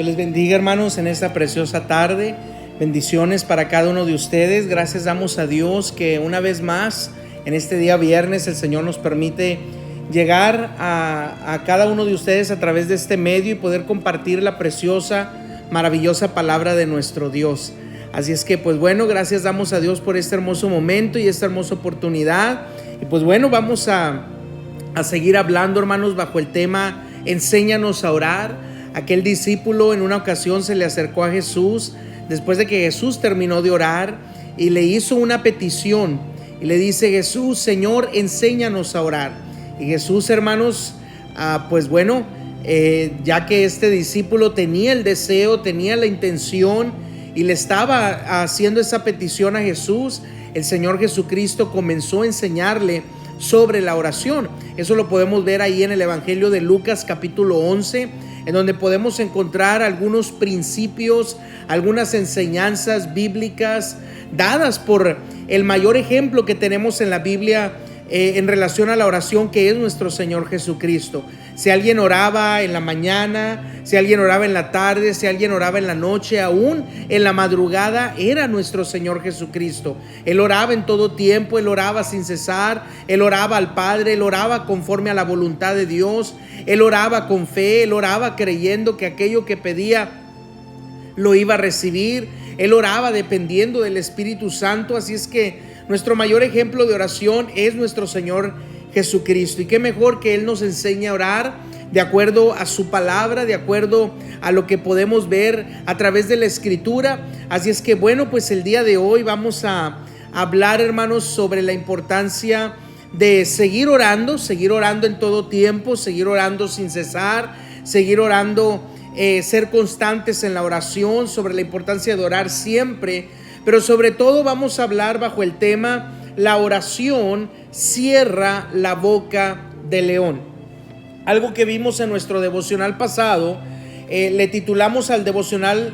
Dios les bendiga, hermanos, en esta preciosa tarde. Bendiciones para cada uno de ustedes. Gracias damos a Dios que una vez más en este día viernes el Señor nos permite llegar a cada uno de ustedes a través de este medio y poder compartir la preciosa, maravillosa palabra de nuestro Dios. Así es que pues bueno, gracias damos a Dios por este hermoso momento y esta hermosa oportunidad. Y pues bueno, vamos a seguir hablando, hermanos, bajo el tema Enséñanos a orar. Aquel discípulo en una ocasión se le acercó a Jesús después de que Jesús terminó de orar y le hizo una petición y le dice: Jesús, Señor, enséñanos a orar. Y Jesús, hermanos, pues bueno, ya que este discípulo tenía el deseo, tenía la intención y le estaba haciendo esa petición a Jesús, el Señor Jesucristo comenzó a enseñarle sobre la oración. Eso lo podemos ver ahí en el Evangelio de Lucas capítulo 11, en donde podemos encontrar algunos principios, algunas enseñanzas bíblicas dadas por el mayor ejemplo que tenemos en la Biblia en relación a la oración, que es nuestro Señor Jesucristo. Si alguien oraba en la mañana, si alguien oraba en la tarde, si alguien oraba en la noche, aún en la madrugada, era nuestro Señor Jesucristo. Él oraba en todo tiempo, Él oraba sin cesar, Él oraba al Padre, Él oraba conforme a la voluntad de Dios, Él oraba con fe, Él oraba creyendo que aquello que pedía lo iba a recibir, Él oraba dependiendo del Espíritu Santo. Así es que nuestro mayor ejemplo de oración es nuestro Señor Jesucristo. Y qué mejor que Él nos enseñe a orar de acuerdo a su palabra, de acuerdo a lo que podemos ver a través de la Escritura. Así es que bueno, pues el día de hoy vamos a hablar, hermanos, sobre la importancia de seguir orando en todo tiempo, seguir orando sin cesar, seguir orando, ser constantes en la oración, sobre la importancia de orar siempre. Pero sobre todo vamos a hablar bajo el tema: la oración cierra la boca del león. Algo que vimos en nuestro devocional pasado, le titulamos al devocional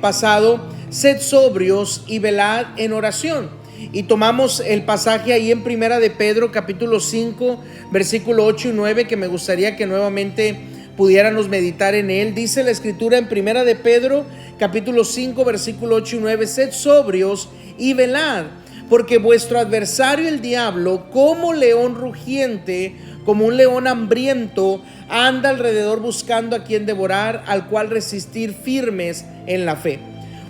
pasado: Sed sobrios y velad en oración. Y tomamos el pasaje ahí en Primera de Pedro capítulo 5 versículo 8 y 9, que me gustaría que nuevamente pudiéramos meditar en él. Dice la Escritura en Primera de Pedro capítulo 5 versículo 8 y 9: Sed sobrios y velad, porque vuestro adversario el diablo, como león rugiente, como un león hambriento, anda alrededor buscando a quien devorar, al cual resistir firmes en la fe.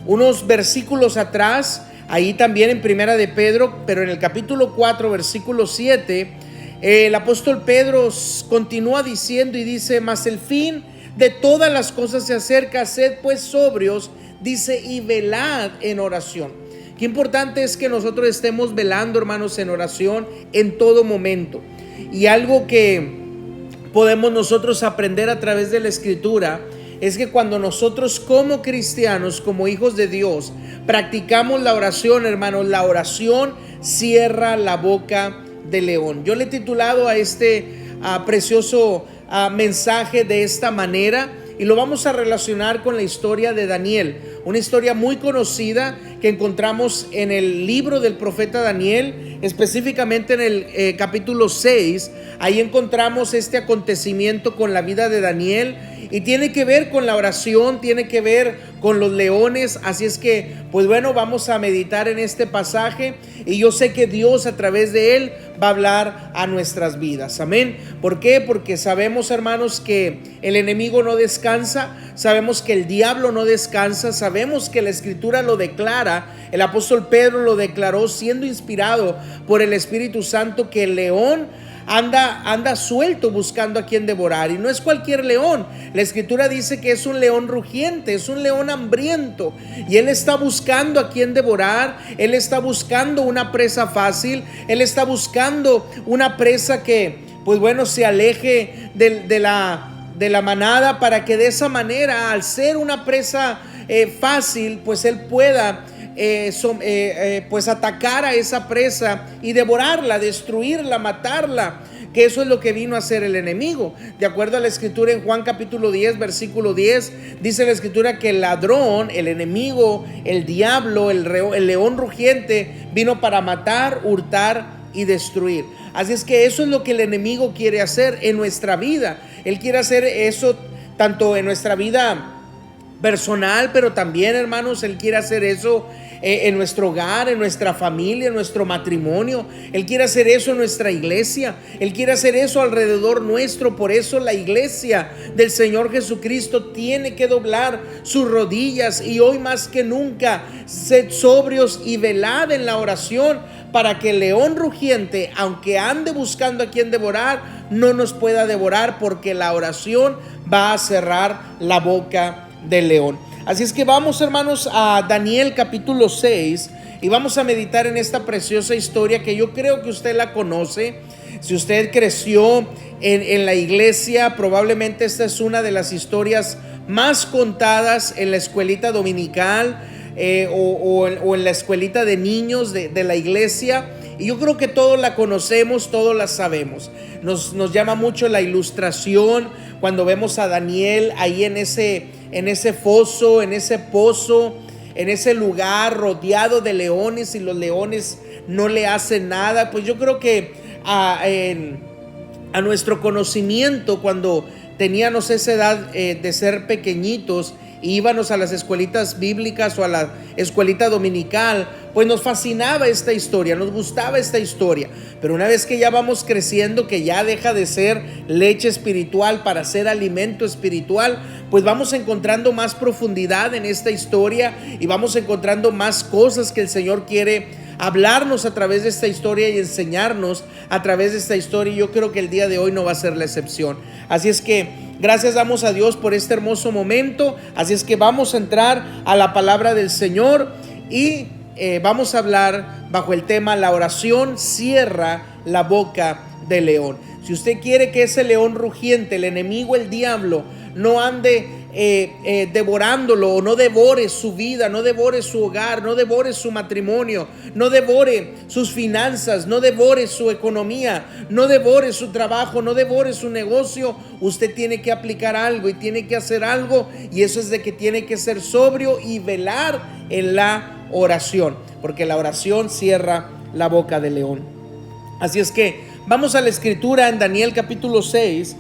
Unos versículos atrás, ahí también en Primera de Pedro, pero en el capítulo 4 versículo 7, el apóstol Pedro continúa diciendo y dice: Mas el fin de todas las cosas se acerca, sed pues sobrios, dice, y velad en oración. Qué importante es que nosotros estemos velando, hermanos, en oración en todo momento. Y algo que podemos nosotros aprender a través de la Escritura es que cuando nosotros como cristianos, como hijos de Dios, practicamos la oración, hermanos, la oración cierra la boca del león. Yo le he titulado a este precioso mensaje de esta manera, y lo vamos a relacionar con la historia de Daniel, una historia muy conocida que encontramos en el libro del profeta Daniel, específicamente en el capítulo 6. Ahí encontramos este acontecimiento con la vida de Daniel, y tiene que ver con la oración, tiene que ver con los leones. Así es que, pues bueno, vamos a meditar en este pasaje, y yo sé que Dios a través de él va a hablar a nuestras vidas. Amén. ¿Por qué? Porque sabemos, hermanos, que el enemigo no descansa, sabemos que el diablo no descansa, sabemos que la Escritura lo declara. El apóstol Pedro lo declaró siendo inspirado por el Espíritu Santo, que el león anda suelto buscando a quien devorar, y no es cualquier león. La Escritura dice que es un león rugiente, es un león hambriento, y él está buscando a quien devorar. Él está buscando una presa fácil, él está buscando una presa que, pues bueno, se aleje de la manada, para que de esa manera, al ser una presa fácil, pues él pueda pues atacar a esa presa y devorarla, destruirla, matarla, que eso es lo que vino a hacer el enemigo. De acuerdo a la Escritura en Juan capítulo 10 versículo 10, dice la Escritura que el ladrón, el enemigo, el diablo, el león rugiente vino para matar, hurtar y destruir. Así es que eso es lo que el enemigo quiere hacer en nuestra vida. Él quiere hacer eso tanto en nuestra vida personal, pero también, hermanos, Él quiere hacer eso en nuestro hogar, en nuestra familia, en nuestro matrimonio. Él quiere hacer eso en nuestra iglesia. Él quiere hacer eso alrededor nuestro. Por eso la iglesia del Señor Jesucristo tiene que doblar sus rodillas, y hoy más que nunca, sed sobrios y velad en la oración, para que el león rugiente, aunque ande buscando a quien devorar, no nos pueda devorar, porque la oración va a cerrar la boca del león. Así es que vamos, hermanos, a Daniel capítulo 6 y vamos a meditar en esta preciosa historia que yo creo que usted la conoce. Si usted creció en la iglesia, probablemente esta es una de las historias más contadas en la escuelita dominical o en la escuelita de niños de la iglesia. Y yo creo que todos la conocemos, todos la sabemos. Nos llama mucho la ilustración cuando vemos a Daniel ahí en ese foso, en ese pozo, en ese lugar rodeado de leones, y los leones no le hacen nada. Pues yo creo que a nuestro conocimiento, cuando teníamos esa edad de ser pequeñitos, íbamos a las escuelitas bíblicas o a la escuelita dominical, pues nos fascinaba esta historia, nos gustaba esta historia. Pero una vez que ya vamos creciendo, que ya deja de ser leche espiritual para ser alimento espiritual, pues vamos encontrando más profundidad en esta historia y vamos encontrando más cosas que el Señor quiere hablarnos a través de esta historia y enseñarnos a través de esta historia. Y yo creo que el día de hoy no va a ser la excepción. Así es que gracias damos a Dios por este hermoso momento. Así es que vamos a entrar a la palabra del Señor y vamos a hablar bajo el tema: la oración cierra la boca del león. Si usted quiere que ese león rugiente, el enemigo, el diablo, no ande devorándolo, o no devore su vida, no devore su hogar, no devore su matrimonio, no devore sus finanzas, no devore su economía, no devore su trabajo, no devore su negocio, usted tiene que aplicar algo y tiene que hacer algo, y eso es de que tiene que ser sobrio y velar en la oración, porque la oración cierra la boca del león. Así es que vamos a la escritura en Daniel capítulo 6,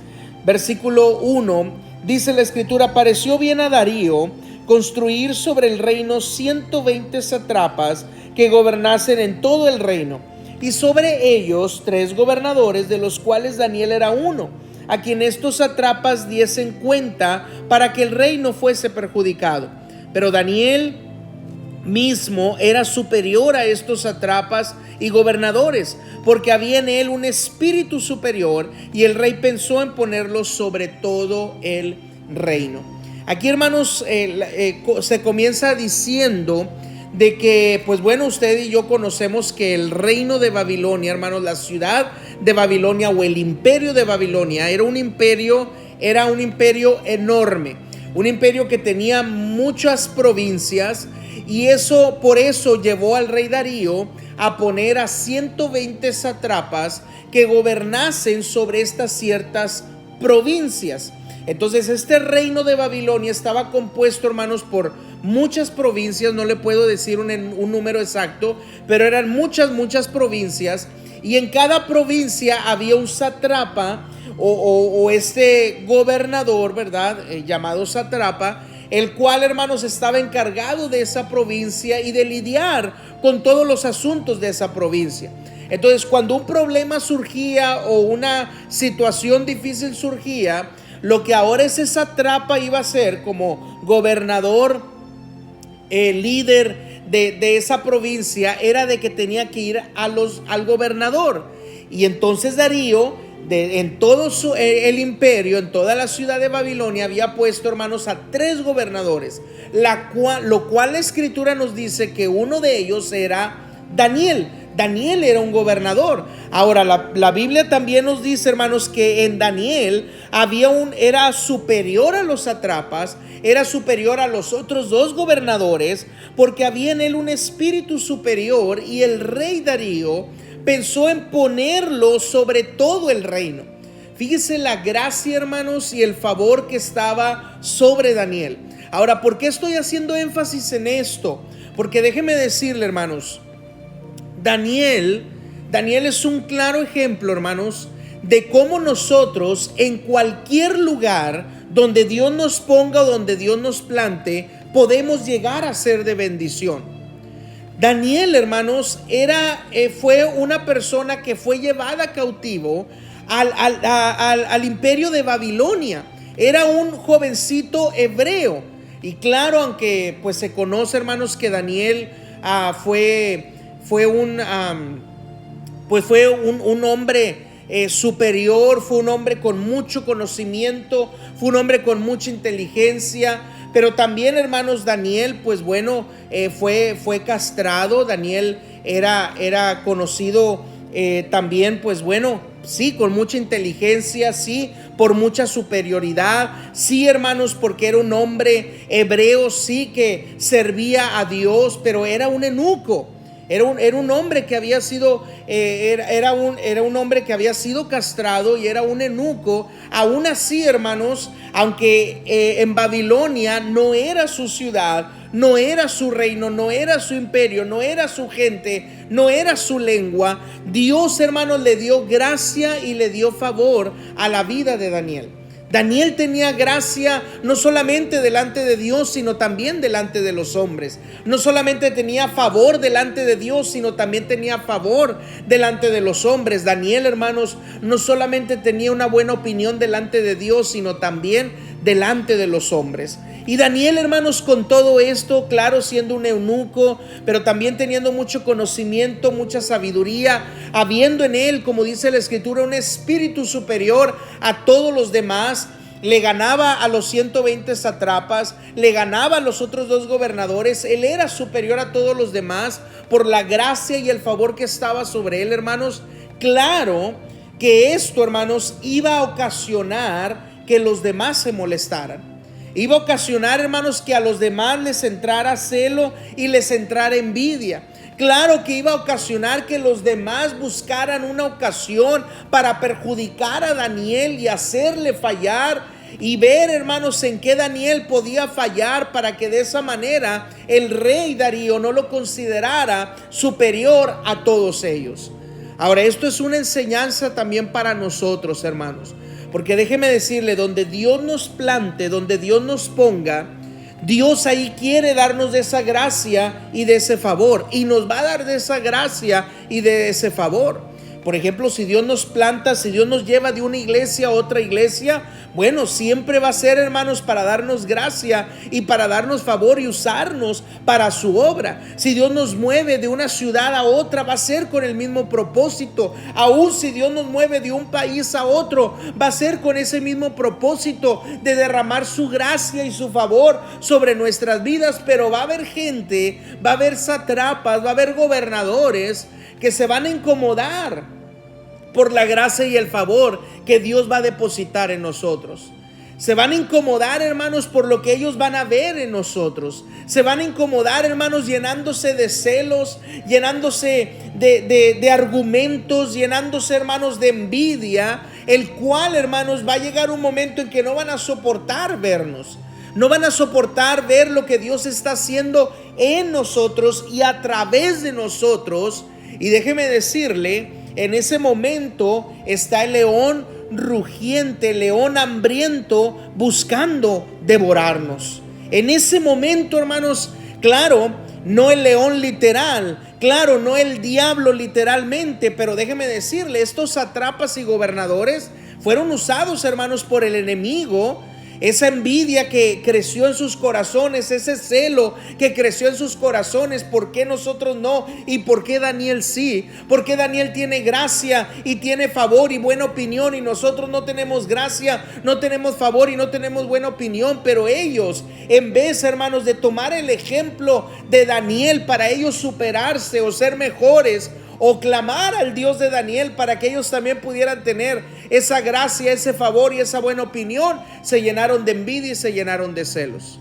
versículo 1. Dice la escritura: pareció bien a Darío construir sobre el reino 120 sátrapas que gobernasen en todo el reino, y sobre ellos 3 gobernadores, de los cuales Daniel era uno, a quien estos sátrapas diesen cuenta para que el reino fuese perjudicado. Pero Daniel mismo era superior a estos sátrapas y gobernadores, porque había en él un espíritu superior, y el rey pensó en ponerlo sobre todo el reino. Aquí, hermanos, se comienza diciendo de que, pues bueno, usted y yo conocemos que el reino de Babilonia, hermanos, la ciudad de Babilonia o el imperio de Babilonia era un imperio enorme, un imperio que tenía muchas provincias. Y por eso llevó al rey Darío a poner a 120 sátrapas que gobernasen sobre estas ciertas provincias. Entonces este reino de Babilonia estaba compuesto, hermanos, por muchas provincias. No le puedo decir un número exacto, pero eran muchas provincias, y en cada provincia había un sátrapa o este gobernador, ¿verdad? Llamado sátrapa, el cual, hermanos, estaba encargado de esa provincia y de lidiar con todos los asuntos de esa provincia. Entonces, cuando un problema surgía o una situación difícil surgía, lo que ahora ese sátrapa iba a hacer como gobernador, líder de esa provincia, era de que tenía que ir al gobernador. Y entonces Darío, en todo el imperio, en toda la ciudad de Babilonia, había puesto, hermanos, a 3 gobernadores, lo cual la escritura nos dice que uno de ellos era Daniel. Daniel era un gobernador. Ahora la Biblia también nos dice, hermanos, que en Daniel era superior a los sátrapas, era superior a los otros 2 gobernadores, porque había en él un espíritu superior, y el rey Darío pensó en ponerlo sobre todo el reino. Fíjese la gracia, hermanos, y el favor que estaba sobre Daniel. Ahora, ¿por qué estoy haciendo énfasis en esto? Porque déjeme decirle, hermanos, Daniel es un claro ejemplo, hermanos, de cómo nosotros en cualquier lugar donde Dios nos ponga o donde Dios nos plante, podemos llegar a ser de bendición. Daniel, hermanos, fue una persona que fue llevada cautivo al imperio de Babilonia. Era un jovencito hebreo. Y claro, aunque pues se conoce, hermanos, que Daniel fue un hombre superior, fue un hombre con mucho conocimiento, fue un hombre con mucha inteligencia. Pero también, hermanos, Daniel, pues bueno, fue castrado. Daniel era conocido también, pues bueno, sí, con mucha inteligencia, sí, por mucha superioridad, sí, hermanos, porque era un hombre hebreo, sí, que servía a Dios, pero era un eunuco. Era un hombre que había sido era un hombre que había sido castrado y era un eunuco. Aún así, hermanos, aunque en Babilonia no era su ciudad, no era su reino, no era su imperio, no era su gente, no era su lengua, Dios, hermanos, le dio gracia y le dio favor a la vida de Daniel. Daniel tenía gracia no solamente delante de Dios, sino también delante de los hombres. No solamente tenía favor delante de Dios, sino también tenía favor delante de los hombres. Daniel, hermanos, no solamente tenía una buena opinión delante de Dios, sino también delante de los hombres. Y Daniel, hermanos, con todo esto, claro, siendo un eunuco, pero también teniendo mucho conocimiento, mucha sabiduría, habiendo en él, como dice la Escritura, un espíritu superior a todos los demás, le ganaba a los 120 sátrapas, le ganaba a los otros 2 gobernadores. Él era superior a todos los demás por la gracia y el favor que estaba sobre él, hermanos. Claro que esto, hermanos, iba a ocasionar que los demás se molestaran. Iba a ocasionar, hermanos, que a los demás les entrara celo y les entrara envidia. Claro que iba a ocasionar que los demás buscaran una ocasión para perjudicar a Daniel y hacerle fallar, y ver, hermanos, en qué Daniel podía fallar para que de esa manera el rey Darío no lo considerara superior a todos ellos. Ahora, esto es una enseñanza también para nosotros, hermanos. Porque déjeme decirle, donde Dios nos plante, donde Dios nos ponga, Dios ahí quiere darnos de esa gracia y de ese favor. Y nos va a dar de esa gracia y de ese favor. Por ejemplo, si Dios nos planta, si Dios nos lleva de una iglesia a otra iglesia, bueno, siempre va a ser, hermanos, para darnos gracia y para darnos favor y usarnos para su obra. Si Dios nos mueve de una ciudad a otra, va a ser con el mismo propósito. Aún si Dios nos mueve de un país a otro, va a ser con ese mismo propósito de derramar su gracia y su favor sobre nuestras vidas. Pero va a haber gente, va a haber sátrapas, va a haber gobernadores que se van a incomodar por la gracia y el favor que Dios va a depositar en nosotros. Se van a incomodar, hermanos, por lo que ellos van a ver en nosotros. Se van a incomodar, hermanos, llenándose de celos, llenándose de argumentos, llenándose, hermanos, de envidia, el cual, hermanos, va a llegar un momento en que no van a soportar vernos. No van a soportar ver lo que Dios está haciendo en nosotros y a través de nosotros. Y déjeme decirle, en ese momento está el león rugiente, el león hambriento, buscando devorarnos. En ese momento, hermanos, claro, no el león literal, claro, no el diablo literalmente, pero déjeme decirle, estos sátrapas y gobernadores fueron usados, hermanos, por el enemigo. Esa envidia que creció en sus corazones, ese celo que creció en sus corazones, ¿por qué nosotros no? ¿Y por qué Daniel sí? ¿Por qué Daniel tiene gracia y tiene favor y buena opinión y nosotros no tenemos gracia, no tenemos favor y no tenemos buena opinión? Pero ellos, en vez, hermanos, de tomar el ejemplo de Daniel para ellos superarse o ser mejores, o clamar al Dios de Daniel para que ellos también pudieran tener esa gracia, ese favor y esa buena opinión, se llenaron de envidia y se llenaron de celos.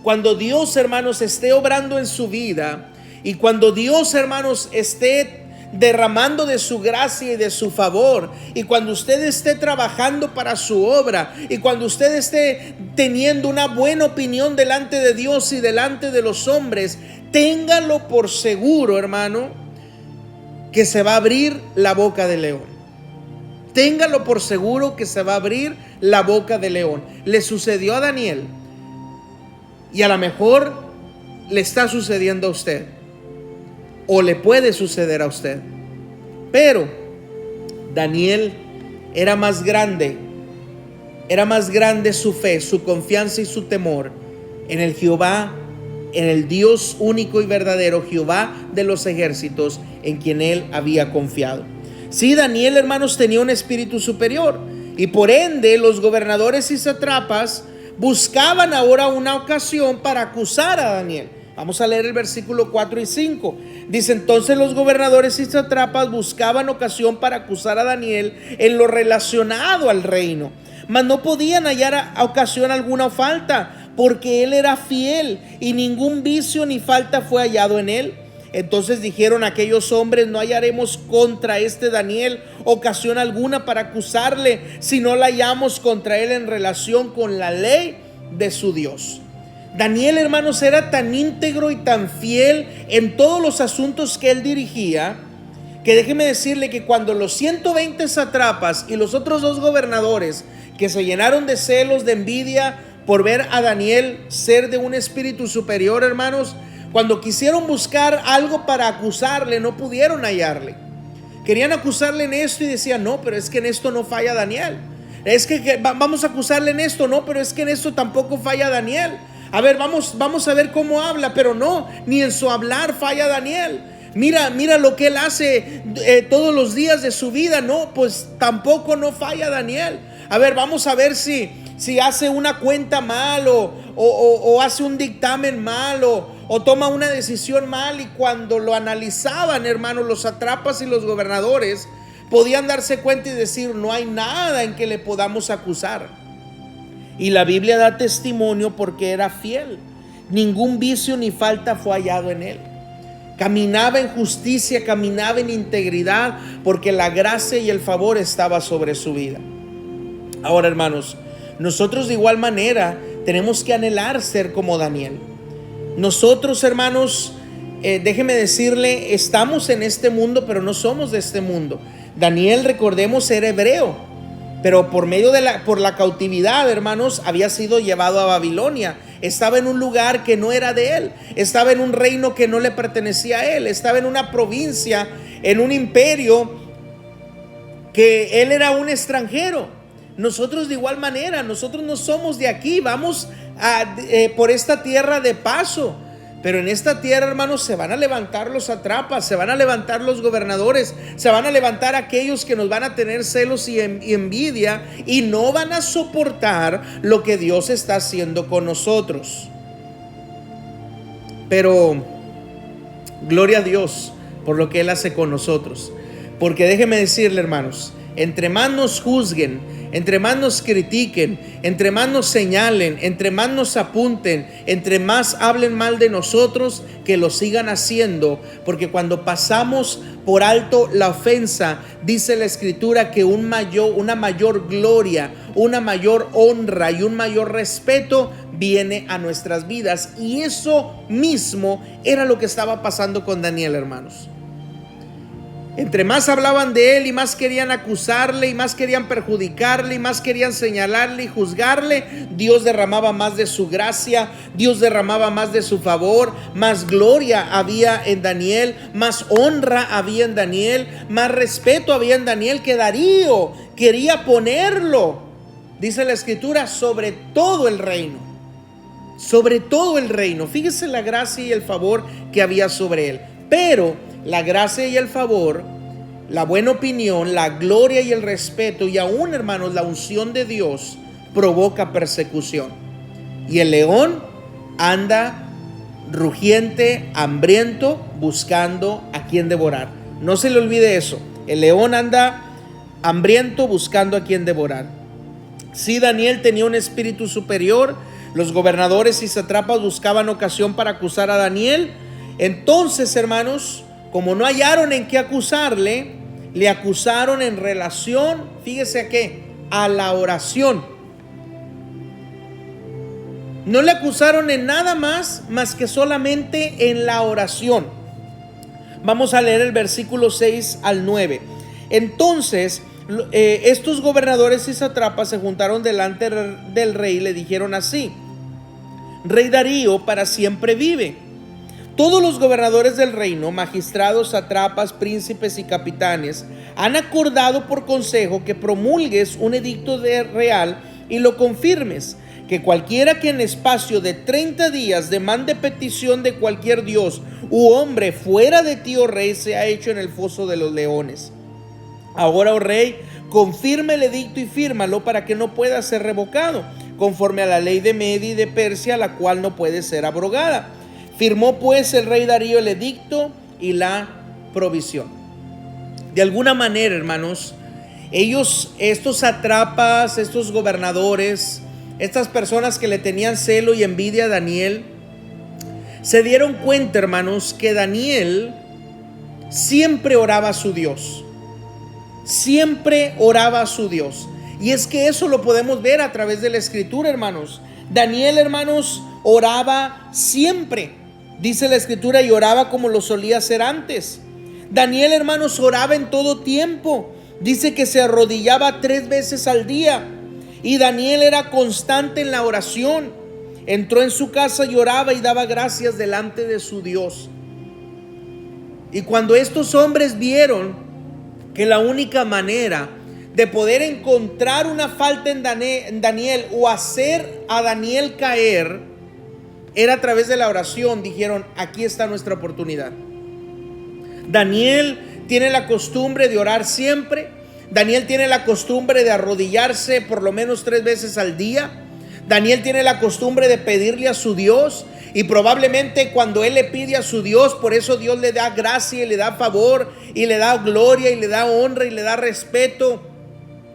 Cuando Dios, hermanos, esté obrando en su vida y cuando Dios, hermanos, esté derramando de su gracia y de su favor, y cuando usted esté trabajando para su obra, y cuando usted esté teniendo una buena opinión delante de Dios y delante de los hombres, téngalo por seguro, hermano, que se va a abrir la boca del león. téngalo por seguro que se va a abrir la boca del león. Le sucedió a Daniel y a lo mejor le está sucediendo a usted o le puede suceder a usted. Pero Daniel era más grande su fe, su confianza y su temor en el Jehová, en el Dios único y verdadero, Jehová de los ejércitos, en quien él había confiado. Sí, Daniel, hermanos, tenía un espíritu superior y por ende los gobernadores y satrapas buscaban ahora una ocasión para acusar a Daniel. Vamos a leer el versículo 4 y 5. Dice: entonces los gobernadores y satrapas buscaban ocasión para acusar a Daniel en lo relacionado al reino, mas no podían hallar ocasión alguna o falta, porque él era fiel y ningún vicio ni falta fue hallado en él. Entonces dijeron aquellos hombres: no hallaremos contra este Daniel ocasión alguna para acusarle, si no la hallamos contra él en relación con la ley de su Dios. Daniel, hermanos, era tan íntegro y tan fiel en todos los asuntos que él dirigía, que déjeme decirle que cuando los 120 satrapas y los otros 2 gobernadores, que se llenaron de celos, de envidia por ver a Daniel ser de un espíritu superior, hermanos, cuando quisieron buscar algo para acusarle, no pudieron hallarle. Querían acusarle en esto y decían: no, pero es que en esto no falla Daniel. Es que vamos a acusarle en esto, no, pero es que en esto tampoco falla Daniel. A ver, vamos a ver cómo habla, pero no, ni en su hablar falla Daniel. Mira lo que él hace todos los días de su vida, no, pues tampoco no falla Daniel. A ver, vamos a ver si hace una cuenta mal o hace un dictamen mal o toma una decisión mal. Y cuando lo analizaban, hermanos, los satrapas y los gobernadores podían darse cuenta y decir: no hay nada en que le podamos acusar. Y la Biblia da testimonio porque era fiel. Ningún vicio ni falta fue hallado en él. Caminaba en justicia, caminaba en integridad, porque la gracia y el favor estaba sobre su vida. Ahora, hermanos, nosotros de igual manera tenemos que anhelar ser como Daniel. Nosotros, hermanos, déjeme decirle, estamos en este mundo, pero no somos de este mundo. Daniel, recordemos, era hebreo, pero por la cautividad, hermanos, había sido llevado a Babilonia. Estaba en un lugar que no era de él. Estaba en un reino que no le pertenecía a él. Estaba en una provincia, en un imperio que él era un extranjero. Nosotros de igual manera, nosotros no somos de aquí. Vamos por esta tierra de paso. Pero en esta tierra, hermanos, se van a levantar los satrapas, se van a levantar los gobernadores, se van a levantar aquellos que nos van a tener celos y envidia y no van a soportar lo que Dios está haciendo con nosotros. Pero gloria a Dios por lo que Él hace con nosotros. Porque déjeme decirle, hermanos, entre más nos juzguen, entre más nos critiquen, entre más nos señalen, entre más nos apunten, entre más hablen mal de nosotros, que lo sigan haciendo, porque cuando pasamos por alto la ofensa, dice la Escritura que una mayor gloria, una mayor honra y un mayor respeto viene a nuestras vidas. Y eso mismo era lo que estaba pasando con Daniel, hermanos. Entre más hablaban de él y más querían acusarle y más querían perjudicarle y más querían señalarle y juzgarle, Dios derramaba más de su gracia, Dios derramaba más de su favor, más gloria había en Daniel, más honra había en Daniel, más respeto había en Daniel, que Darío quería ponerlo, dice la Escritura, sobre todo el reino. Sobre todo el reino. Fíjese la gracia y el favor que había sobre él. Pero la gracia y el favor, la buena opinión, la gloria y el respeto y aún, hermanos, la unción de Dios provoca persecución. Y el león anda rugiente, hambriento, buscando a quien devorar. No se le olvide eso. El león anda hambriento, buscando a quien devorar. Sí, Daniel tenía un espíritu superior. Los gobernadores y satrapas buscaban ocasión para acusar a Daniel. Entonces, hermanos, como no hallaron en qué acusarle, le acusaron en relación, fíjese a qué, a la oración. No le acusaron en nada más que solamente en la oración. Vamos a leer el versículo 6 al 9. Entonces estos gobernadores y satrapas se juntaron delante del rey y le dijeron así: Rey Darío para siempre vive. Todos los gobernadores del reino, magistrados, satrapas, príncipes y capitanes, han acordado por consejo que promulgues un edicto real y lo confirmes, que cualquiera que en espacio de 30 días demande petición de cualquier dios u hombre fuera de ti, oh rey, sea hecho en el foso de los leones. Ahora, oh rey, confirma el edicto y fírmalo para que no pueda ser revocado, conforme a la ley de Media y de Persia, la cual no puede ser abrogada. Firmó pues el rey Darío el edicto y la provisión. De alguna manera, hermanos, estos satrapas, estos gobernadores, estas personas que le tenían celo y envidia a Daniel, se dieron cuenta, hermanos, que Daniel siempre oraba a su Dios. Siempre oraba a su Dios. Y es que eso lo podemos ver a través de la escritura, hermanos. Daniel, hermanos, oraba siempre. Dice la escritura, y oraba como lo solía hacer antes. Daniel, hermanos, oraba en todo tiempo. Dice que se arrodillaba 3 veces al día. Y Daniel era constante en la oración. Entró en su casa y oraba y daba gracias delante de su Dios. Y cuando estos hombres vieron que la única manera de poder encontrar una falta en Daniel o hacer a Daniel caer era a través de la oración, dijeron: aquí está nuestra oportunidad. Daniel tiene la costumbre de orar siempre. Daniel tiene la costumbre de arrodillarse por lo menos 3 veces al día. Daniel tiene la costumbre de pedirle a su Dios, y probablemente cuando él le pide a su Dios, por eso Dios le da gracia y le da favor y le da gloria y le da honra y le da respeto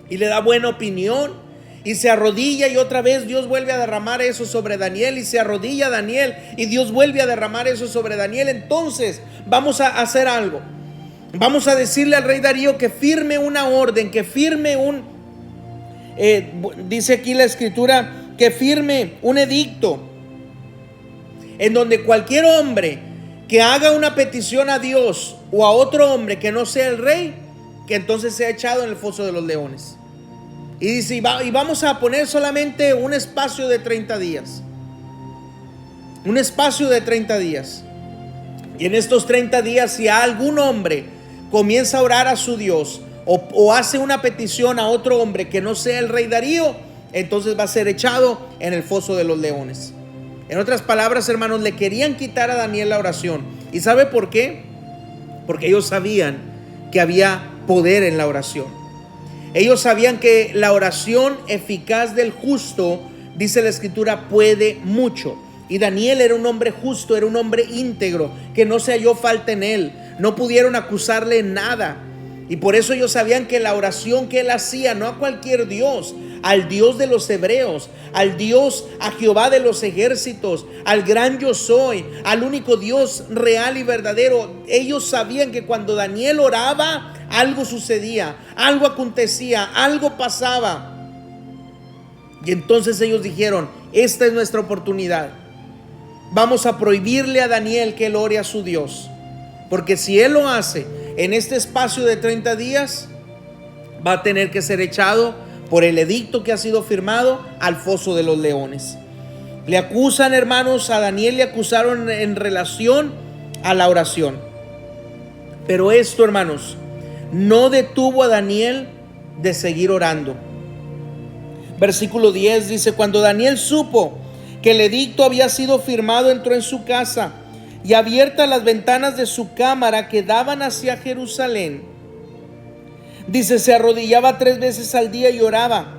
y le da buena opinión. Y se arrodilla y otra vez Dios vuelve a derramar eso sobre Daniel, y se arrodilla Daniel y Dios vuelve a derramar eso sobre Daniel. Entonces vamos a hacer algo. Vamos a decirle al rey Darío que firme una orden, que firme dice aquí la escritura, que firme un edicto en donde cualquier hombre que haga una petición a Dios o a otro hombre que no sea el rey, que entonces sea echado en el foso de los leones. Y dice, y vamos a poner solamente un espacio de 30 días. Un espacio de 30 días. Y en estos 30 días, si algún hombre comienza a orar a su Dios o hace una petición a otro hombre que no sea el rey Darío, entonces va a ser echado en el foso de los leones. En otras palabras, hermanos, le querían quitar a Daniel la oración. ¿Y sabe por qué? Porque ellos sabían que había poder en la oración. Ellos sabían que la oración eficaz del justo, dice la escritura, puede mucho. Y Daniel era un hombre justo, era un hombre íntegro, que no se halló falta en él. No pudieron acusarle en nada. Y por eso ellos sabían que la oración que él hacía, no a cualquier Dios, al Dios de los hebreos, al Dios, a Jehová de los ejércitos, al gran yo soy, al único Dios real y verdadero. Ellos sabían que cuando Daniel oraba, algo sucedía, algo acontecía, algo pasaba. Y entonces ellos dijeron: esta es nuestra oportunidad. Vamos a prohibirle a Daniel que él ore a su Dios, porque si él lo hace en este espacio de 30 días, va a tener que ser echado por el edicto que ha sido firmado al foso de los leones. Le acusan, hermanos, a Daniel le acusaron en relación a la oración. Pero esto, hermanos, no detuvo a Daniel de seguir orando. Versículo 10 dice: cuando Daniel supo que el edicto había sido firmado, entró en su casa, y abiertas las ventanas de su cámara que daban hacia Jerusalén, dice, se arrodillaba 3 veces al día y oraba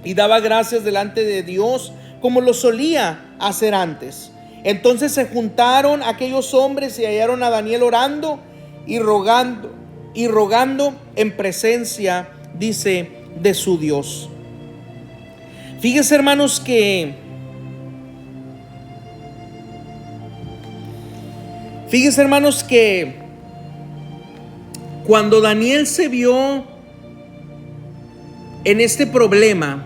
y daba gracias delante de Dios como lo solía hacer antes. Entonces se juntaron aquellos hombres y hallaron a Daniel orando y rogando en presencia, dice, de su Dios. Fíjense, hermanos, que cuando Daniel se vio en este problema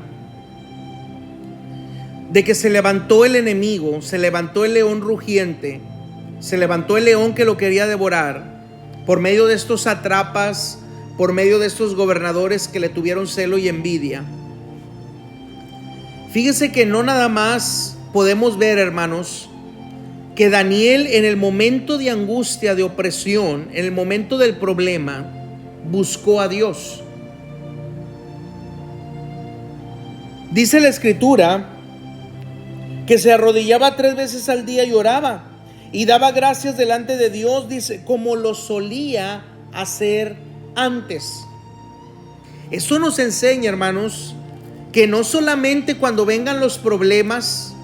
de que se levantó el enemigo, se levantó el león rugiente, se levantó el león que lo quería devorar, por medio de estos satrapas, por medio de estos gobernadores que le tuvieron celo y envidia. Fíjese que no nada más podemos ver, hermanos, que Daniel en el momento de angustia, de opresión, en el momento del problema, buscó a Dios. Dice la Escritura que se arrodillaba 3 veces al día y oraba y daba gracias delante de Dios, dice, como lo solía hacer antes. Eso nos enseña, hermanos, que no solamente cuando vengan los problemas,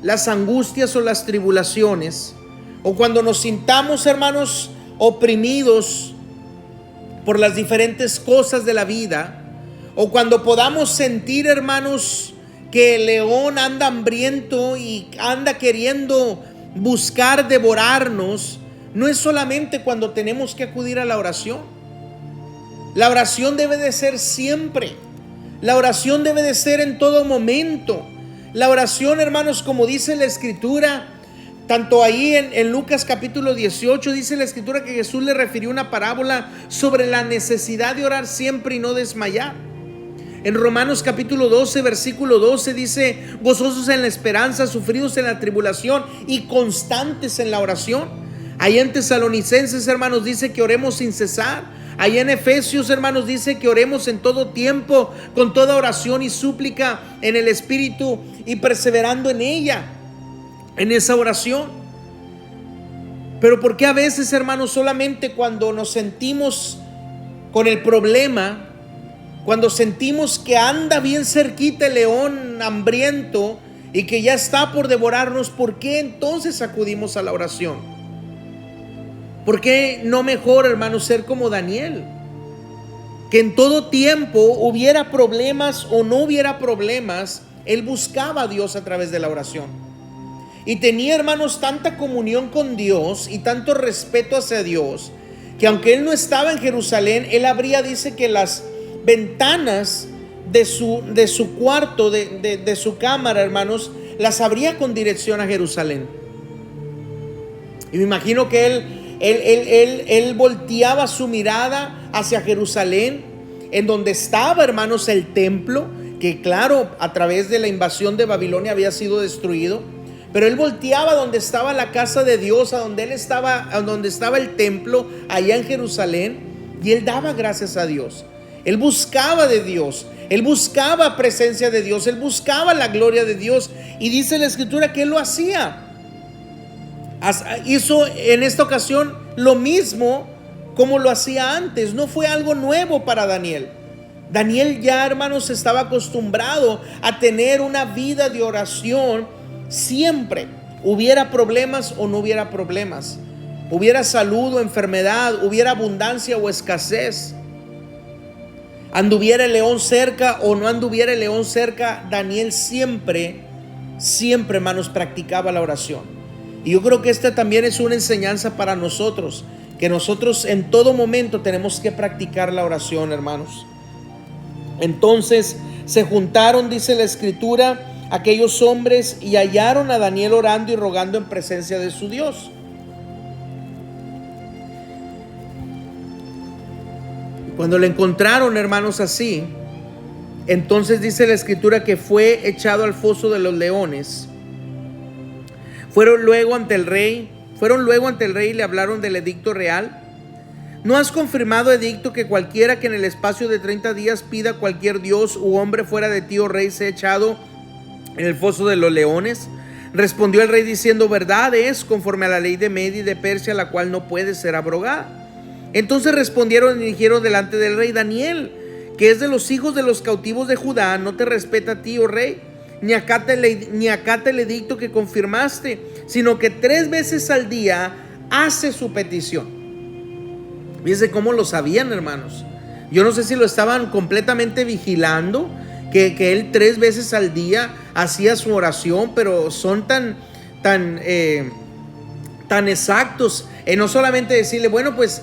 las angustias o las tribulaciones, o cuando nos sintamos, hermanos, oprimidos por las diferentes cosas de la vida, o cuando podamos sentir, hermanos, que el león anda hambriento y anda queriendo buscar devorarnos, no es solamente cuando tenemos que acudir a la oración. La oración debe de ser siempre. La oración debe de ser en todo momento. La oración, hermanos, como dice la Escritura, tanto ahí en Lucas capítulo 18, dice la Escritura que Jesús le refirió una parábola sobre la necesidad de orar siempre y no desmayar. En Romanos capítulo 12, versículo 12 dice: gozosos en la esperanza, sufridos en la tribulación y constantes en la oración. Ahí en Tesalonicenses, hermanos, dice que oremos sin cesar. Ahí en Efesios, hermanos, dice que oremos en todo tiempo, con toda oración y súplica en el Espíritu, y perseverando en ella, en esa oración. Pero ¿por qué a veces, hermanos, solamente cuando nos sentimos con el problema, cuando sentimos que anda bien cerquita el león hambriento y que ya está por devorarnos, por qué entonces acudimos a la oración? ¿Por qué no mejor, hermanos, ser como Daniel? Que en todo tiempo, hubiera problemas o no hubiera problemas, él buscaba a Dios a través de la oración. Y tenía, hermanos, tanta comunión con Dios y tanto respeto hacia Dios, que aunque él no estaba en Jerusalén, él abría, dice que las ventanas de su cuarto, de su cámara, hermanos, las abría con dirección a Jerusalén. Y me imagino que él volteaba su mirada hacia Jerusalén, en donde estaba, hermanos, el templo, que claro, a través de la invasión de Babilonia había sido destruido. Pero él volteaba donde estaba la casa de Dios, a donde estaba el templo, allá en Jerusalén, y él daba gracias a Dios. Él buscaba de Dios, él buscaba presencia de Dios, él buscaba la gloria de Dios. Y dice la Escritura que él lo hacía. Hizo en esta ocasión lo mismo como lo hacía antes. No fue algo nuevo para Daniel. Daniel ya, hermanos, estaba acostumbrado a tener una vida de oración siempre. Hubiera problemas o no hubiera problemas, hubiera salud o enfermedad, hubiera abundancia o escasez, anduviera el león cerca o no anduviera el león cerca, Daniel siempre, hermanos, practicaba la oración. Y yo creo que esta también es una enseñanza para nosotros, que nosotros en todo momento tenemos que practicar la oración, hermanos. Entonces se juntaron, dice la Escritura, aquellos hombres y hallaron a Daniel orando y rogando en presencia de su Dios. Cuando le encontraron, hermanos, así, entonces dice la Escritura que fue echado al foso de los leones. Fueron luego ante el rey y le hablaron del edicto real. ¿No has confirmado, edicto, que cualquiera que en el espacio de 30 días pida cualquier dios u hombre fuera de ti, oh rey, sea echado en el foso de los leones? Respondió el rey diciendo: verdad es, conforme a la ley de Media y de Persia, la cual no puede ser abrogada. Entonces respondieron y dijeron delante del rey: Daniel, que es de los hijos de los cautivos de Judá, no te respeta a ti, oh rey, ni acata el edicto que confirmaste, sino que 3 veces al día hace su petición. Fíjense cómo lo sabían, hermanos. Yo no sé si lo estaban completamente vigilando, que él 3 veces al día hacía su oración, pero son tan exactos en no solamente decirle, bueno, pues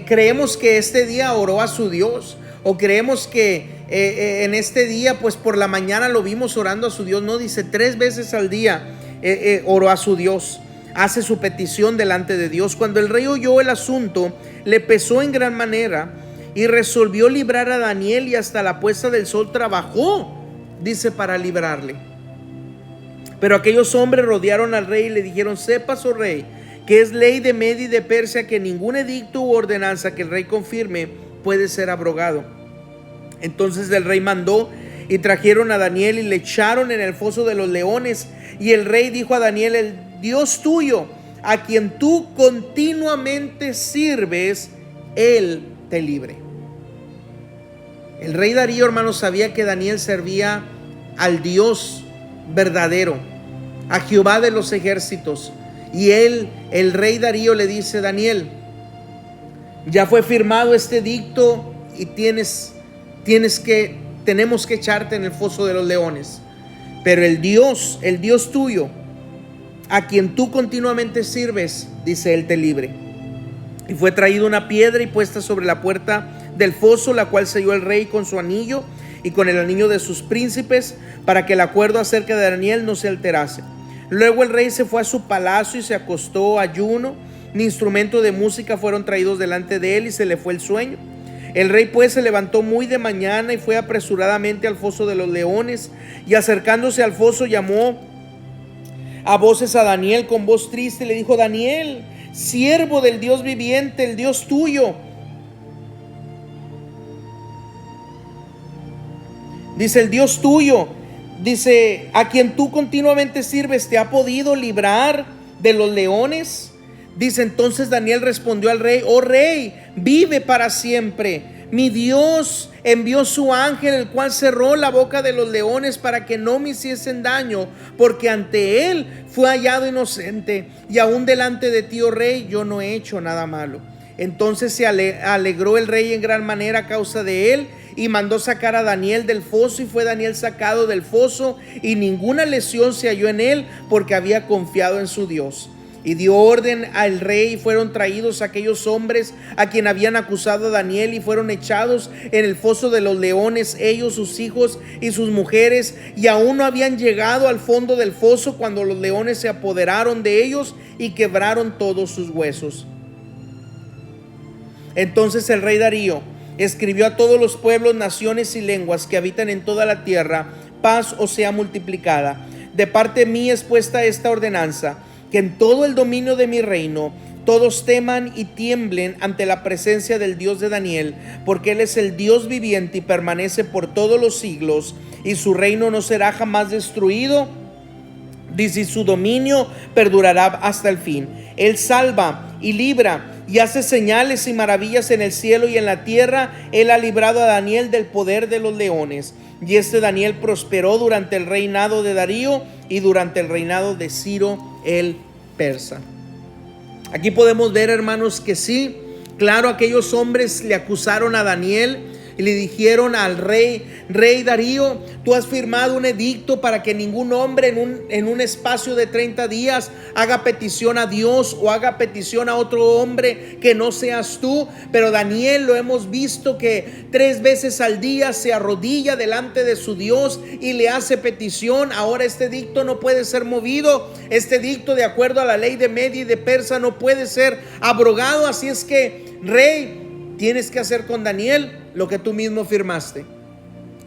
creemos que este día oró a su Dios, o creemos que en este día, pues por la mañana lo vimos orando a su Dios. No, dice 3 veces al día oró a su Dios, hace su petición delante de Dios. Cuando el rey oyó el asunto, le pesó en gran manera y resolvió librar a Daniel, y hasta la puesta del sol trabajó, dice, para librarle. Pero aquellos hombres rodearon al rey y le dijeron: sepas, oh rey, que es ley de Media y de Persia que ningún edicto u ordenanza que el rey confirme puede ser abrogado. Entonces el rey mandó y trajeron a Daniel y le echaron en el foso de los leones. Y el rey dijo a Daniel: el Dios tuyo, a quien tú continuamente sirves, Él te libre. El rey Darío, hermanos, sabía que Daniel servía al Dios verdadero, a Jehová de los ejércitos. Y el rey Darío le dice: Daniel, ya fue firmado este edicto y tenemos que echarte en el foso de los leones. Pero el Dios tuyo, a quien tú continuamente sirves, dice, Él te libre. Y fue traída una piedra y puesta sobre la puerta del foso, la cual selló el rey con su anillo y con el anillo de sus príncipes, para que el acuerdo acerca de Daniel no se alterase. Luego el rey se fue a su palacio y se acostó ayuno, ni instrumento de música fueron traídos delante de él, y se le fue el sueño. El rey pues se levantó muy de mañana y fue apresuradamente al foso de los leones, y acercándose al foso llamó a voces a Daniel con voz triste y le dijo: Daniel, siervo del Dios viviente, el Dios tuyo, dice, el Dios tuyo, dice, a quien tú continuamente sirves, ¿te ha podido librar de los leones? Dice, entonces Daniel respondió al rey: oh rey, vive para siempre. Mi Dios envió su ángel, el cual cerró la boca de los leones para que no me hiciesen daño, porque ante él fue hallado inocente, y aún delante de ti, oh rey, yo no he hecho nada malo. Entonces se alegró el rey en gran manera a causa de él, y mandó sacar a Daniel del foso, y fue Daniel sacado del foso, y ninguna lesión se halló en él, porque había confiado en su Dios. Y dio orden al rey, y fueron traídos aquellos hombres a quien habían acusado a Daniel, y fueron echados en el foso de los leones, ellos, sus hijos y sus mujeres, y aún no habían llegado al fondo del foso cuando los leones se apoderaron de ellos y quebraron todos sus huesos. Entonces el rey Darío escribió a todos los pueblos, naciones y lenguas que habitan en toda la tierra: paz os sea multiplicada. De parte mía es puesta esta ordenanza, que en todo el dominio de mi reino todos teman y tiemblen ante la presencia del Dios de Daniel, porque Él es el Dios viviente y permanece por todos los siglos, y su reino no será jamás destruido, dice, y su dominio perdurará hasta el fin. Él salva y libra y hace señales y maravillas en el cielo y en la tierra. Él ha librado a Daniel del poder de los leones. Y este Daniel prosperó durante el reinado de Darío y durante el reinado de Ciro el persa. Aquí podemos ver, hermanos, que sí, claro, aquellos hombres le acusaron a Daniel y le dijeron al rey: rey Darío, tú has firmado un edicto para que ningún hombre en un espacio de 30 días haga petición a Dios o haga petición a otro hombre que no seas tú. Pero Daniel, lo hemos visto que 3 veces al día se arrodilla delante de su Dios y le hace petición. Ahora este edicto no puede ser movido. Este edicto, de acuerdo a la ley de Media y de Persa, no puede ser abrogado. Así es que, rey, tienes que hacer con Daniel lo que tú mismo firmaste.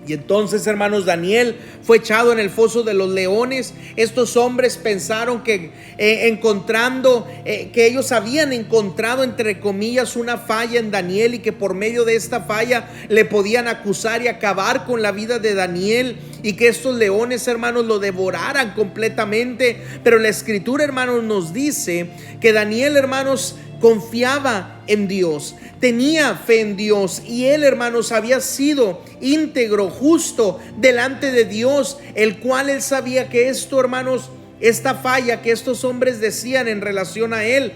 Y entonces, hermanos, Daniel fue echado en el foso de los leones. Estos hombres pensaron que que ellos habían encontrado, entre comillas, una falla en Daniel, y que por medio de esta falla le podían acusar y acabar con la vida de Daniel, y que estos leones, hermanos, lo devoraran completamente. Pero la escritura, hermanos, nos dice que Daniel, hermanos, confiaba en Dios, tenía fe en Dios, y él, hermanos, había sido íntegro, justo delante de Dios, el cual él sabía que esto, hermanos, esta falla que estos hombres decían en relación a él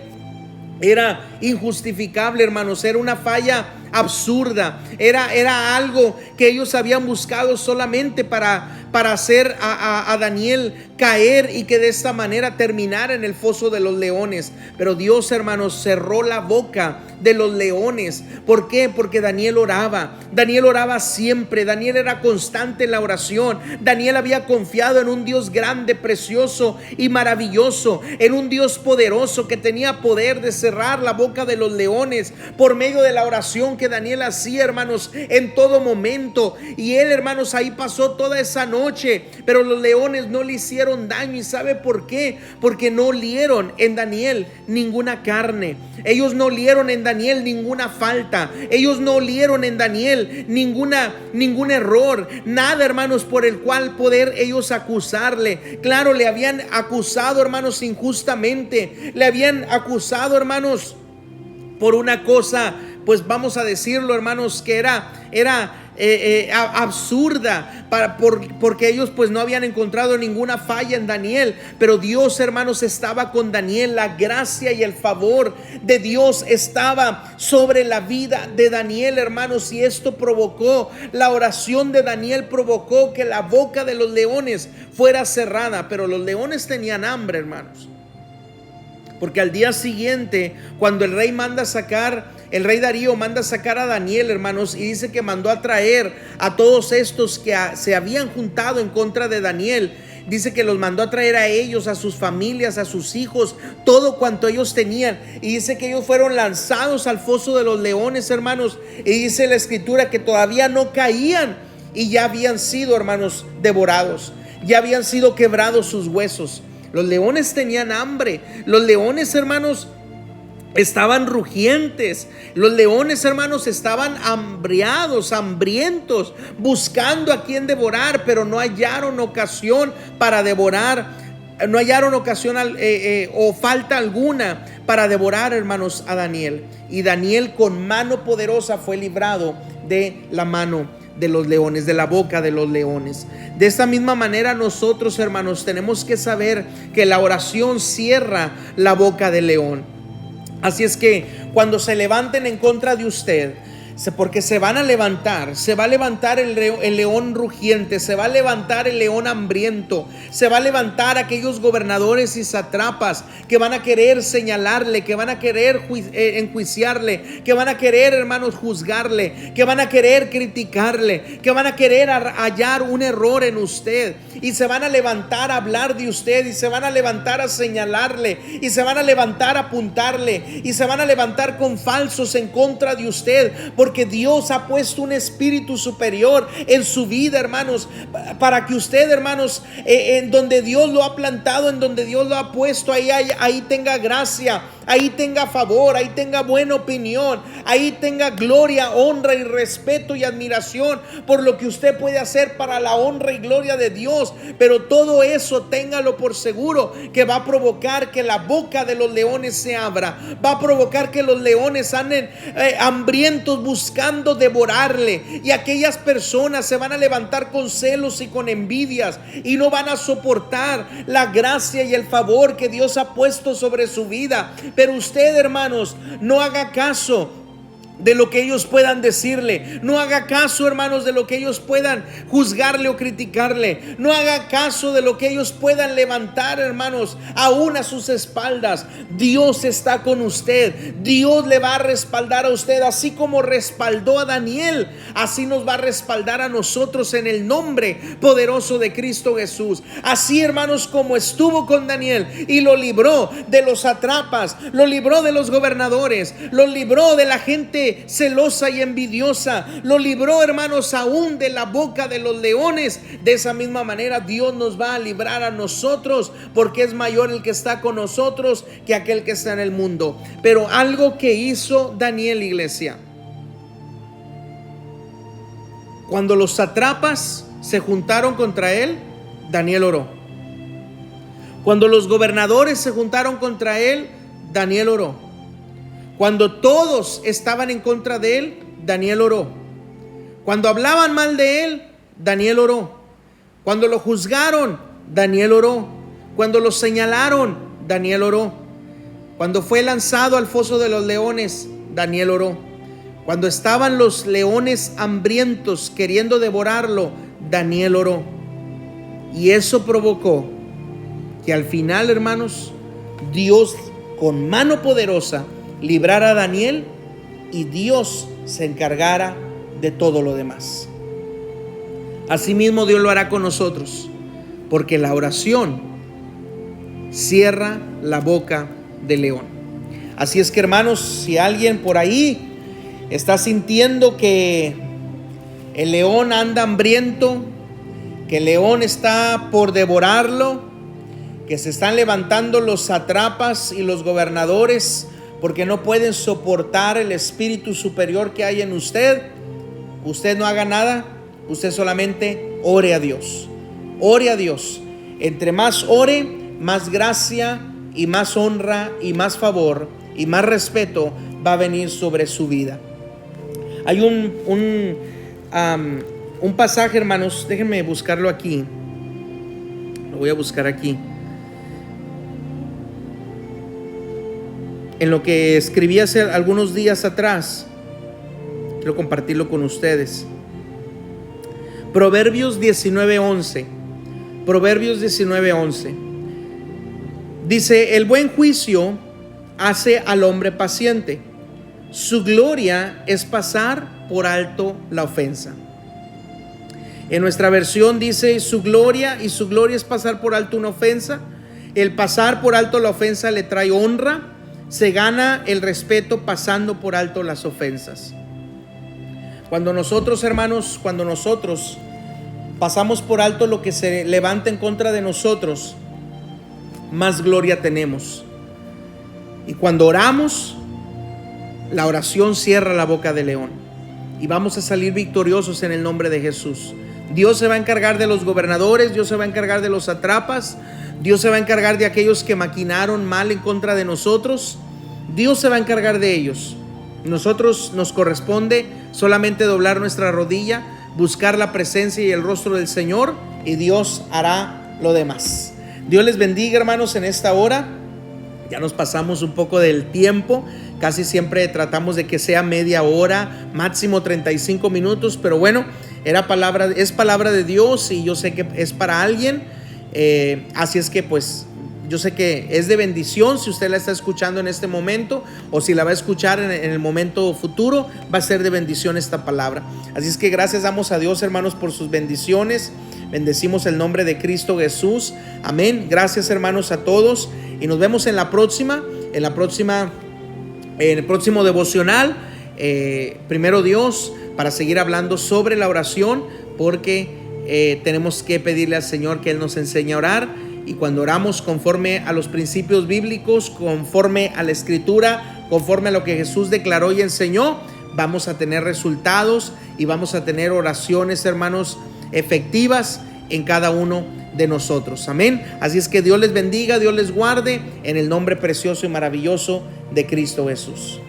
era injustificable, hermanos. Era una falla absurda, era algo que ellos habían buscado solamente para hacer a Daniel caer, y que de esta manera terminara en el foso de los leones. Pero Dios, hermanos, cerró la boca de los leones. ¿Por qué? Porque Daniel oraba siempre. Daniel era constante en la oración. Daniel había confiado en un Dios grande, precioso y maravilloso, en un Dios poderoso que tenía poder de cerrar la boca boca de los leones por medio de la oración que Daniel hacía, hermanos, en todo momento. Y él, hermanos, ahí pasó toda esa noche, pero los leones no le hicieron daño. ¿Y sabe por qué? Porque no olieron en Daniel ninguna carne. Ellos no olieron en Daniel ninguna falta. Ellos no olieron en Daniel ningún error. Nada, hermanos, por el cual poder ellos acusarle. Claro, le habían acusado, hermanos, injustamente. Le habían acusado, hermanos, por una cosa, pues vamos a decirlo, hermanos, que era absurda, porque ellos pues no habían encontrado ninguna falla en Daniel. Pero Dios, hermanos, estaba con Daniel. La gracia y el favor de Dios estaba sobre la vida de Daniel, hermanos, y esto provocó, la oración de Daniel provocó que la boca de los leones fuera cerrada. Pero los leones tenían hambre, hermanos, porque al día siguiente, cuando el rey Darío manda sacar a Daniel, hermanos, y dice que mandó a traer a todos estos que se habían juntado en contra de Daniel. Dice que los mandó a traer a ellos, a sus familias, a sus hijos, todo cuanto ellos tenían. Y dice que ellos fueron lanzados al foso de los leones, hermanos. Y dice la escritura que todavía no caían y ya habían sido, hermanos, devorados. Ya habían sido quebrados sus huesos. Los leones tenían hambre. Los leones, hermanos, estaban rugientes. Los leones, hermanos, estaban hambrientos, buscando a quien devorar, pero no hallaron ocasión para devorar. No hallaron ocasión o falta alguna para devorar, hermanos, a Daniel. Y Daniel, con mano poderosa, fue librado de la mano de los leones, de la boca de los leones. De esta misma manera nosotros, hermanos, tenemos que saber que la oración cierra la boca del león. Así es que cuando se levanten en contra de usted, porque se va a levantar el león rugiente, se va a levantar el león hambriento, se va a levantar aquellos gobernadores y satrapas que van a querer señalarle, que van a querer enjuiciarle, que van a querer, hermanos, juzgarle, que van a querer criticarle, que van a querer hallar un error en usted, y se van a levantar a hablar de usted, y se van a levantar a señalarle, y se van a levantar a apuntarle, y se van a levantar con falsos en contra de usted, porque Dios ha puesto un espíritu superior en su vida, hermanos, para que usted, hermanos, en donde Dios lo ha plantado, en donde Dios lo ha puesto, ahí tenga gracia, ahí tenga favor, ahí tenga buena opinión, ahí tenga gloria, honra y respeto y admiración por lo que usted puede hacer para la honra y gloria de Dios. Pero todo eso, téngalo por seguro, que va a provocar que la boca de los leones se abra, va a provocar que los leones anden hambrientos, buscando devorarle, y aquellas personas se van a levantar con celos y con envidias, y no van a soportar la gracia y el favor que Dios ha puesto sobre su vida. Pero usted, hermanos, no haga caso de lo que ellos puedan decirle. No haga caso, hermanos, de lo que ellos puedan juzgarle o criticarle. No haga caso de lo que ellos puedan levantar, hermanos, aún a sus espaldas. Dios está con usted. Dios le va a respaldar a usted, así como respaldó a Daniel. Así nos va a respaldar a nosotros en el nombre poderoso de Cristo Jesús. Así, hermanos, como estuvo con Daniel y lo libró de los satrapas, lo libró de los gobernadores, lo libró de la gente celosa y envidiosa, lo libró, hermanos, aún de la boca de los leones. De esa misma manera Dios nos va a librar a nosotros, porque es mayor el que está con nosotros que aquel que está en el mundo. Pero algo que hizo Daniel, iglesia, cuando los satrapas se juntaron contra él, Daniel oró. Cuando los gobernadores se juntaron contra él, Daniel oró. Cuando todos estaban en contra de él, Daniel oró. Cuando hablaban mal de él, Daniel oró. Cuando lo juzgaron, Daniel oró. Cuando lo señalaron, Daniel oró. Cuando fue lanzado al foso de los leones, Daniel oró. Cuando estaban los leones hambrientos queriendo devorarlo, Daniel oró. Y eso provocó que al final, hermanos, Dios con mano poderosa librara a Daniel, y Dios se encargara de todo lo demás. Asimismo, Dios lo hará con nosotros, porque la oración cierra la boca del león. Así es que, hermanos, si alguien por ahí está sintiendo que el león anda hambriento, que el león está por devorarlo, que se están levantando los sátrapas y los gobernadores porque no pueden soportar el espíritu superior que hay en usted, usted no haga nada, usted solamente ore a Dios. Ore a Dios. Entre más ore, más gracia y más honra y más favor y más respeto va a venir sobre su vida. Hay un pasaje, hermanos, déjenme buscarlo aquí. Lo voy a buscar aquí. En lo que escribí hace algunos días atrás, quiero compartirlo con ustedes. Proverbios 19:11. Proverbios 19:11. Dice: el buen juicio hace al hombre paciente. Su gloria es pasar por alto la ofensa. En nuestra versión dice: su gloria es pasar por alto una ofensa. El pasar por alto la ofensa le trae honra. Se gana el respeto pasando por alto las ofensas. Cuando nosotros, hermanos, pasamos por alto lo que se levanta en contra de nosotros, más gloria tenemos. Y cuando oramos, la oración cierra la boca del león y vamos a salir victoriosos en el nombre de Jesús. Dios se va a encargar de los gobernadores, Dios se va a encargar de los sátrapas, Dios se va a encargar de aquellos que maquinaron mal en contra de nosotros. Dios se va a encargar de ellos. Nosotros nos corresponde solamente doblar nuestra rodilla, buscar la presencia y el rostro del Señor, y Dios hará lo demás. Dios les bendiga, hermanos, en esta hora. Ya nos pasamos un poco del tiempo. Casi siempre tratamos de que sea media hora, máximo 35 minutos, pero bueno, es palabra de Dios y yo sé que es para alguien. Así es que pues yo sé que es de bendición si usted la está escuchando en este momento, o si la va a escuchar en el momento futuro, va a ser de bendición esta palabra. Así es que gracias damos a Dios, hermanos, por sus bendiciones. Bendecimos el nombre de Cristo Jesús. Amén. Gracias, hermanos, a todos, y nos vemos en el próximo devocional, primero Dios, para seguir hablando sobre la oración, porque tenemos que pedirle al Señor que Él nos enseñe a orar. Y cuando oramos conforme a los principios bíblicos, conforme a la Escritura, conforme a lo que Jesús declaró y enseñó, vamos a tener resultados y vamos a tener oraciones, hermanos, efectivas en cada uno de nosotros. Amén. Así es que Dios les bendiga, Dios les guarde, en el nombre precioso y maravilloso de Cristo Jesús.